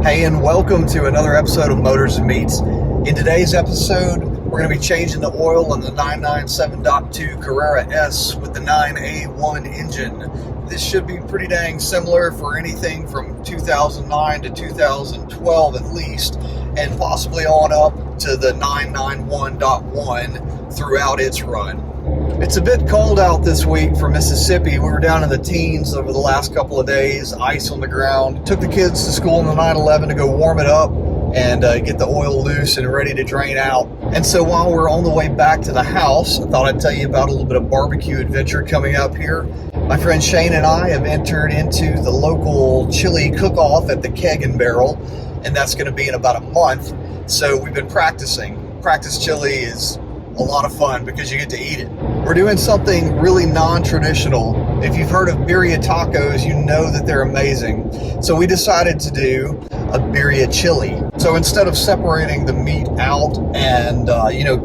Hey, and welcome to another episode of Motors and Meats. In today's episode, we're going to be changing the oil in the 997.2 Carrera S with the 9A1 engine. This should be pretty dang similar for anything from 2009 to 2012 at least, and possibly on up to the 991.1 throughout its run. It's a bit cold out this week for Mississippi. We were down in the teens over the last couple of days, ice on the ground. Took the kids to school in the 911 to go warm it up and get the oil loose and ready to drain out. And so while we're on the way back to the house, I thought I'd tell you about a little bit of barbecue adventure coming up here. My friend Shane and I have entered into the local chili cook-off at the Keg and Barrel, and that's going to be in about a month. So we've been practicing. Practice chili is a lot of fun because you get to eat it. We're doing something really non-traditional. If you've heard of birria tacos, you know that they're amazing. So we decided to do a birria chili. So instead of separating the meat out and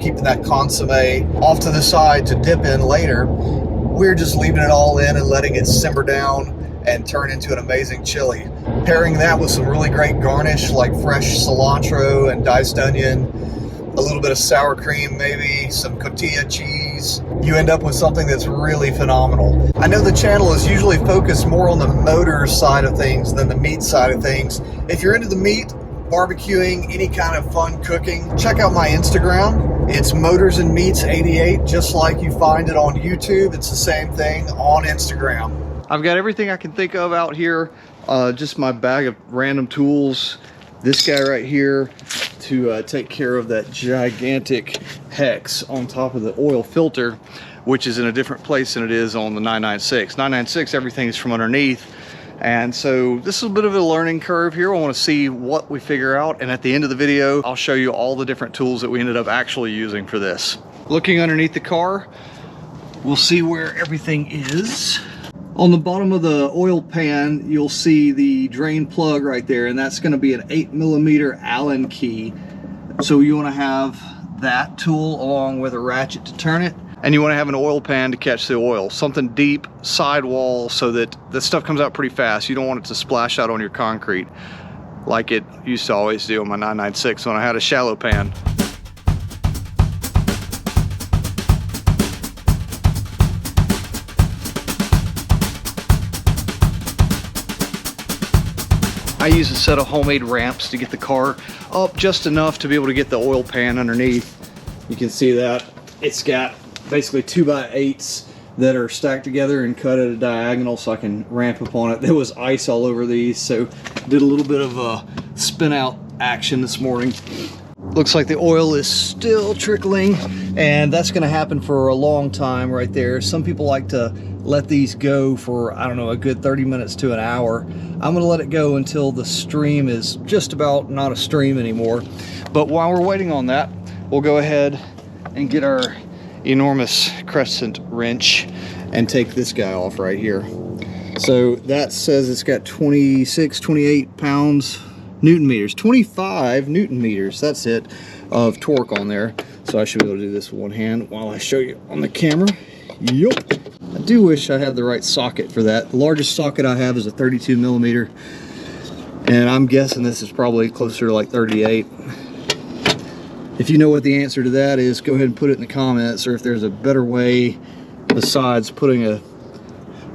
keeping that consommé off to the side to dip in later, we're just leaving it all in and letting it simmer down and turn into an amazing chili. Pairing that with some really great garnish like fresh cilantro and diced onion, a little bit of sour cream, maybe some cotija cheese, you end up with something that's really phenomenal. I know the channel is usually focused more on the motor side of things than the meat side of things. If you're into the meat, barbecuing, any kind of fun cooking, check out my Instagram. It's Motors and Meats 88, just like you find it on YouTube. It's the same thing on Instagram. I've got everything I can think of out here, just my bag of random tools. This guy right here to take care of that gigantic hex on top of the oil filter, which is in a different place than it is on the 996. 996, everything is from underneath. And so this is a bit of a learning curve here. I want to see what we figure out. And at the end of the video, I'll show you all the different tools that we ended up actually using for this. Looking underneath the car, we'll see where everything is. On the bottom of the oil pan, you'll see the drain plug right there, and that's going to be an 8mm Allen key. So you want to have that tool along with a ratchet to turn it, and you want to have an oil pan to catch the oil. Something deep, sidewall, so that the stuff comes out pretty fast. You don't want it to splash out on your concrete like it used to always do on my 996 when I had a shallow pan. I use a set of homemade ramps to get the car up just enough to be able to get the oil pan underneath. You can see that it's got basically 2x8s that are stacked together and cut at a diagonal so I can ramp up on it. There was ice all over these, so did a little bit of a spin out action this morning. Looks like the oil is still trickling, and that's going to happen for a long time right there. Some people like to let these go for, I don't know, a good 30 minutes to an hour. I'm going to let it go until the stream is just about not a stream anymore. But while we're waiting on that, we'll go ahead and get our enormous crescent wrench and take this guy off right here. So that says it's got 26, 28 pounds Newton meters, 25 Newton meters, that's it, of torque on there. So I should be able to do this with one hand while I show you on the camera. Yup. I do wish I had the right socket for that. The largest socket I have is a 32mm, and I'm guessing this is probably closer to like 38. If you know what the answer to that is, go ahead and put it in the comments, or if there's a better way besides putting a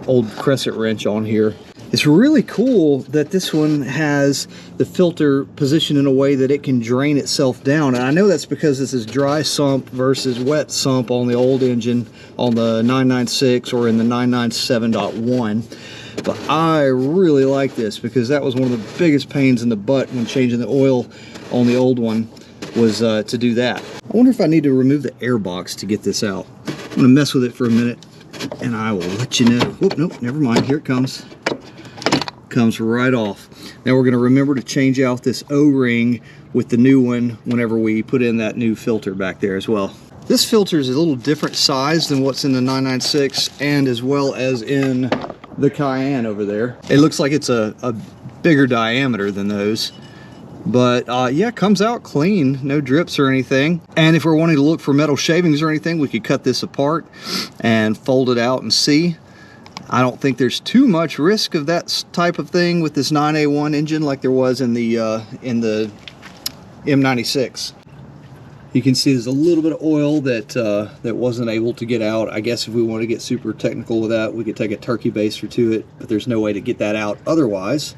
old crescent wrench on here. It's really cool that this one has the filter positioned in a way that it can drain itself down. And I know that's because this is dry sump versus wet sump on the old engine on the 996 or in the 997.1. But I really like this because that was one of the biggest pains in the butt when changing the oil on the old one, was to do that. I wonder if I need to remove the air box to get this out. I'm gonna mess with it for a minute and I will let you know. Whoop, nope, never mind, here it comes. Comes right off. Now we're going to remember to change out this O-ring with the new one whenever we put in that new filter back there as well. This filter is a little different size than what's in the 996 and as well as in the Cayenne over there. It looks like it's a bigger diameter than those. But yeah, it comes out clean, no drips or anything. And if we're wanting to look for metal shavings or anything, we could cut this apart and fold it out and see. I don't think there's too much risk of that type of thing with this 9A1 engine like there was in the M96. You can see there's a little bit of oil that that wasn't able to get out. I guess if we want to get super technical with that, we could take a turkey baster to it, but there's no way to get that out otherwise.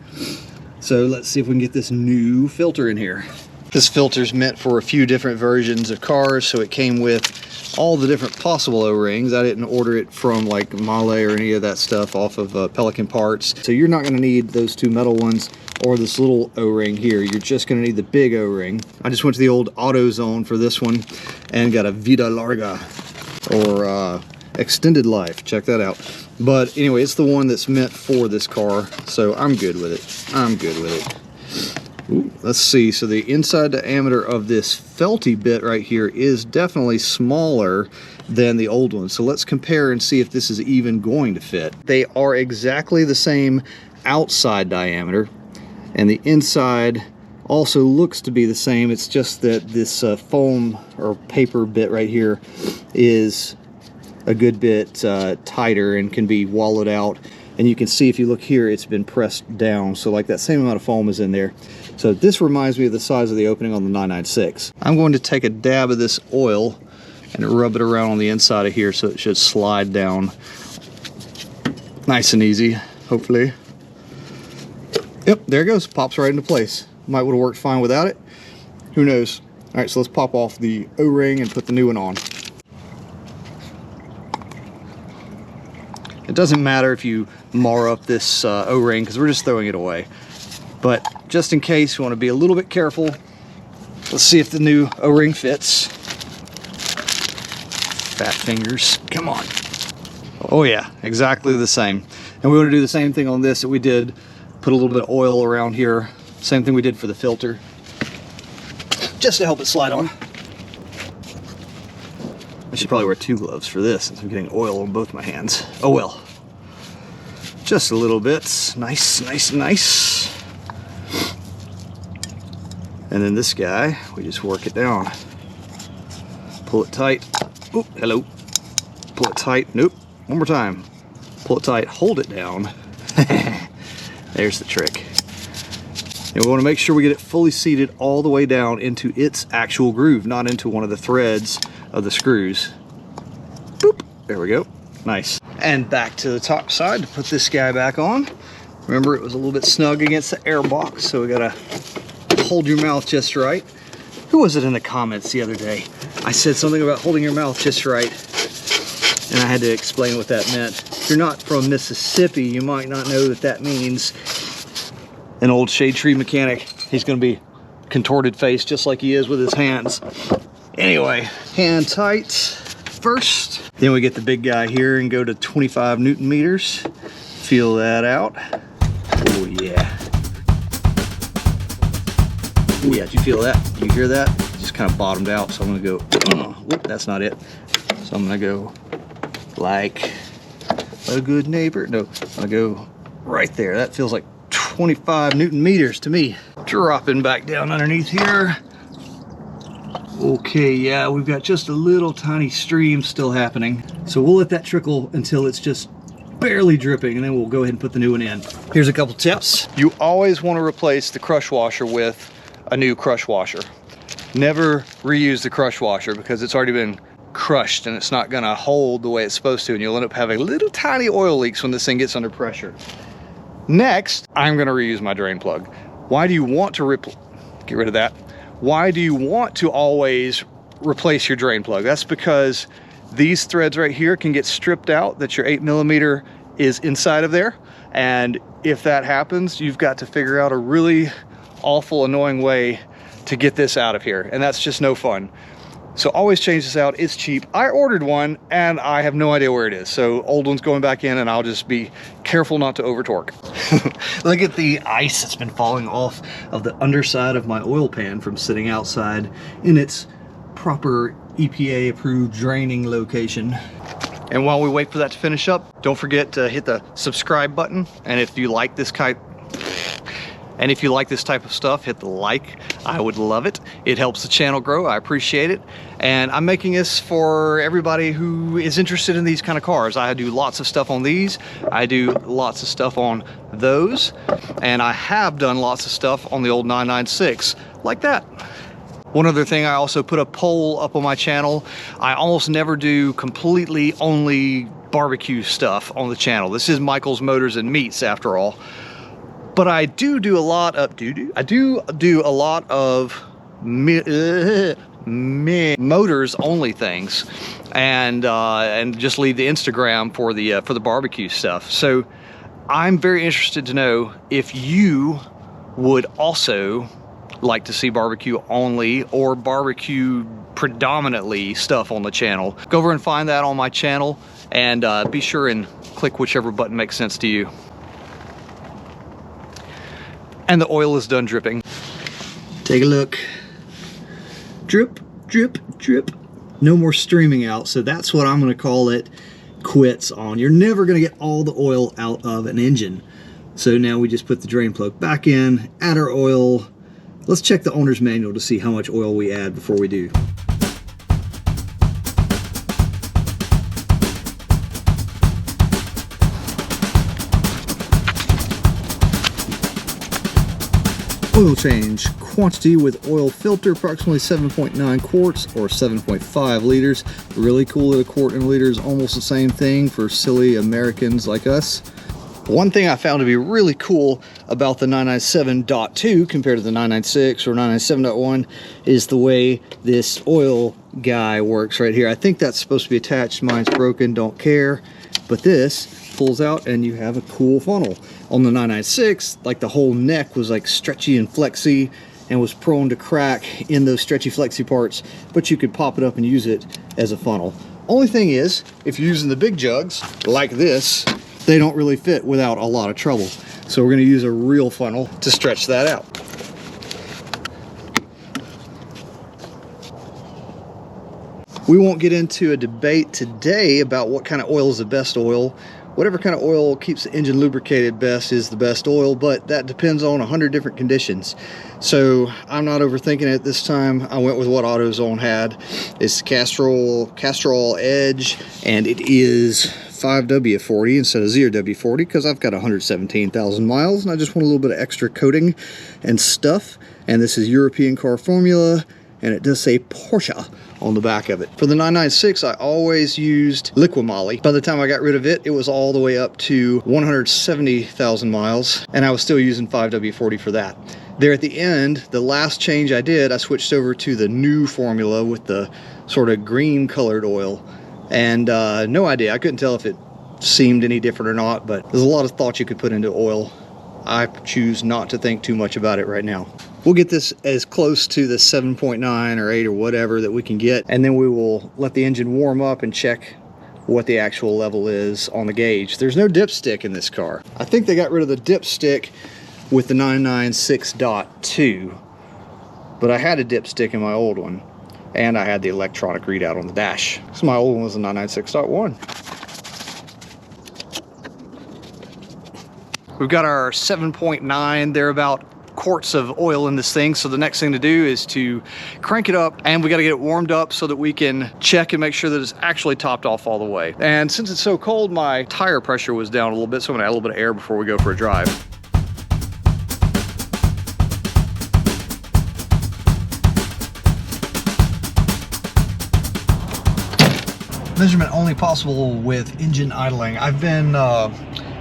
So let's see if we can get this new filter in here. This filter's meant for a few different versions of cars, so it came with all the different possible O-rings. I didn't order it from like Male or any of that stuff off of Pelican Parts. So you're not gonna need those two metal ones or this little O-ring here. You're just gonna need the big O-ring. I just went to the old AutoZone for this one and got a Vida Larga, or extended life. Check that out. But anyway, it's the one that's meant for this car, so I'm good with it. I'm good with it. Ooh, let's see, so the inside diameter of this felty bit right here is definitely smaller than the old one. So let's compare and see if this is even going to fit. They are exactly the same outside diameter, and the inside also looks to be the same. It's just that this foam or paper bit right here is a good bit tighter and can be wallowed out. And you can see if you look here, it's been pressed down. So like that same amount of foam is in there. So this reminds me of the size of the opening on the 996. I'm going to take a dab of this oil and rub it around on the inside of here so it should slide down nice and easy, hopefully. Yep, there it goes, pops right into place. Might would have worked fine without it. Who knows? All right, so let's pop off the O-ring and put the new one on. It doesn't matter if you mar up this O-ring because we're just throwing it away. But just in case, you want to be a little bit careful. Let's see if the new O-ring fits. Fat fingers, come on. Oh yeah, exactly the same. And we want to do the same thing on this that we did. Put a little bit of oil around here. Same thing we did for the filter. Just to help it slide on. I should probably wear 2 gloves for this since I'm getting oil on both my hands. Oh well. Just a little bit. Nice, nice, nice. And then this guy, we just work it down. Pull it tight. Oh, hello. Pull it tight. Nope. One more time. Pull it tight. Hold it down. There's the trick. And we want to make sure we get it fully seated all the way down into its actual groove, not into one of the threads of the screws. Boop. There we go. Nice. And back to the top side to put this guy back on. Remember, it was a little bit snug against the air box, so we gotta hold your mouth just right. Who was it in the comments the other day? I said something about holding your mouth just right, and I had to explain what that meant. If you're not from Mississippi, you might not know that that means an old shade tree mechanic. He's gonna be contorted face just like he is with his hands. Anyway, hand tight first. Then we get the big guy here and go to 25 Newton meters. Feel that out. Oh yeah. Oh yeah, did you feel that? Did you hear that? It just kind of bottomed out, so I'm gonna go, whoop, that's not it. So I'm gonna go like a good neighbor. No, I'm gonna go right there. That feels like 25 Newton meters to me. Dropping back down underneath here. Okay, yeah, we've got just a little tiny stream still happening. So we'll let that trickle until it's just barely dripping, and then we'll go ahead and put the new one in. Here's a couple tips. You always want to replace the crush washer with a new crush washer. Never reuse the crush washer because it's already been crushed and it's not gonna hold the way it's supposed to, and you'll end up having little tiny oil leaks when this thing gets under pressure. Next, I'm gonna reuse my drain plug. Why do you want to get rid of that? Why do you want to always replace your drain plug? That's because these threads right here can get stripped out that your 8mm is inside of there. And if that happens, you've got to figure out a really awful, annoying way to get this out of here. And that's just no fun. So always change this out. It's cheap. I ordered one and I have no idea where it is. So old one's going back in, and I'll just be careful not to over torque. Look at the ice that's been falling off of the underside of my oil pan from sitting outside in its proper EPA approved draining location. And while we wait for that to finish up, don't forget to hit the subscribe button. And if you like this And if you like this type of stuff, hit the like. I would love it. It helps the channel grow. I appreciate it. And I'm making this for everybody who is interested in these kind of cars. I do lots of stuff on these. I do lots of stuff on those. And I have done lots of stuff on the old 996 like that. One other thing, I also put a poll up on my channel. I almost never do completely only barbecue stuff on the channel. This is Michael's Motors and Meats after all. But I do a lot of a lot of motors only things, and just leave the Instagram for the barbecue stuff. So I'm very interested to know if you would also like to see barbecue only or barbecue predominantly stuff on the channel. Go over and find that on my channel, and be sure and click whichever button makes sense to you. And the oil is done dripping. Take a look. Drip, drip, drip. No more streaming out, so that's what I'm gonna call it quits on. You're never gonna get all the oil out of an engine. So now we just put the drain plug back in, add our oil. Let's check the owner's manual to see how much oil we add before we do. Oil change. Quantity with oil filter, approximately 7.9 quarts or 7.5 liters. Really cool that a quart and a liter is almost the same thing for silly Americans like us. One thing I found to be really cool about the 997.2 compared to the 996 or 997.1 is the way this oil guy works right here. I think that's supposed to be attached. Mine's broken, don't care. But this pulls out and you have a cool funnel. On the 996, like the whole neck was like stretchy and flexy and was prone to crack in those stretchy flexy parts, but you could pop it up and use it as a funnel. Only thing is, if you're using the big jugs like this, they don't really fit without a lot of trouble. So we're gonna use a real funnel to stretch that out. We won't get into a debate today about what kind of oil is the best oil. Whatever kind of oil keeps the engine lubricated best is the best oil, but that depends on 100 different conditions. So I'm not overthinking it this time. I went with what AutoZone had. It's Castrol Edge, and it is 5W40 instead of 0W40 because I've got 117,000 miles and I just want a little bit of extra coating and stuff. And this is European car formula, and it does say Porsche on the back of it. For the 996, I always used Liquimoly. By the time I got rid of it, it was all the way up to 170,000 miles, and I was still using 5W40 for that. There at the end, the last change I did, I switched over to the new formula with the sort of green colored oil. And no idea, I couldn't tell if it seemed any different or not, but there's a lot of thought you could put into oil. I choose not to think too much about it right now. We'll get this as close to the 7.9 or 8 or whatever that we can get, and then we will let the engine warm up and check what the actual level is on the gauge. There's no dipstick in this car. I think they got rid of the dipstick with the 996.2, but I had a dipstick in my old one, and I had the electronic readout on the dash. So my old one was a 996.1. We've got our 7.9 thereabout quarts of oil in this thing, so the next thing to do is to crank it up, and we got to get it warmed up so that we can check and make sure that it's actually topped off all the way. And since it's so cold, my tire pressure was down a little bit, so I'm gonna add a little bit of air before we go for a drive. Measurement only possible with engine idling. I've been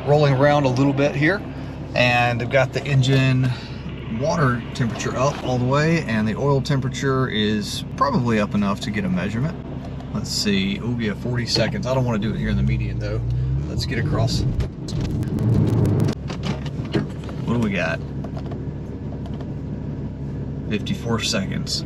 rolling around a little bit here, and I've got the engine water temperature up all the way, and the oil temperature is probably up enough to get a measurement. Let's see, oh yeah, 40 seconds. I don't want to do it here in the median though. Let's get across. What do we got? 54 seconds.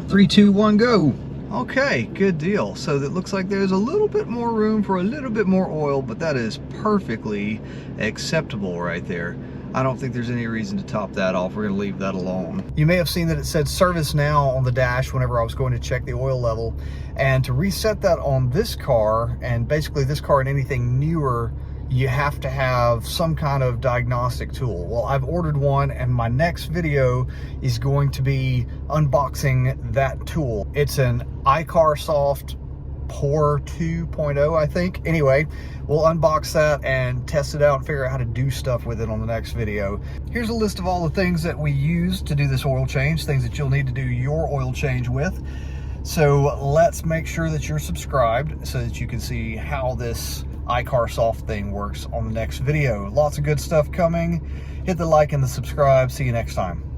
3, 2, 1, go. Okay, good deal. So it looks like there's a little bit more room for a little bit more oil, but that is perfectly acceptable right there. I don't think there's any reason to top that off. We're gonna leave that alone. You may have seen that it said service now on the dash whenever I was going to check the oil level. And to reset that on this car, and basically this car and anything newer, you have to have some kind of diagnostic tool. Well, I've ordered one, and my next video is going to be unboxing that tool. It's an iCarSoft Porsche 2.0, I think. Anyway, we'll unbox that and test it out and figure out how to do stuff with it on the next video. Here's a list of all the things that we use to do this oil change, things that you'll need to do your oil change with. So let's make sure that you're subscribed so that you can see how this iCarSoft thing works on the next video. Lots of good stuff coming. Hit the like and the subscribe. See you next time.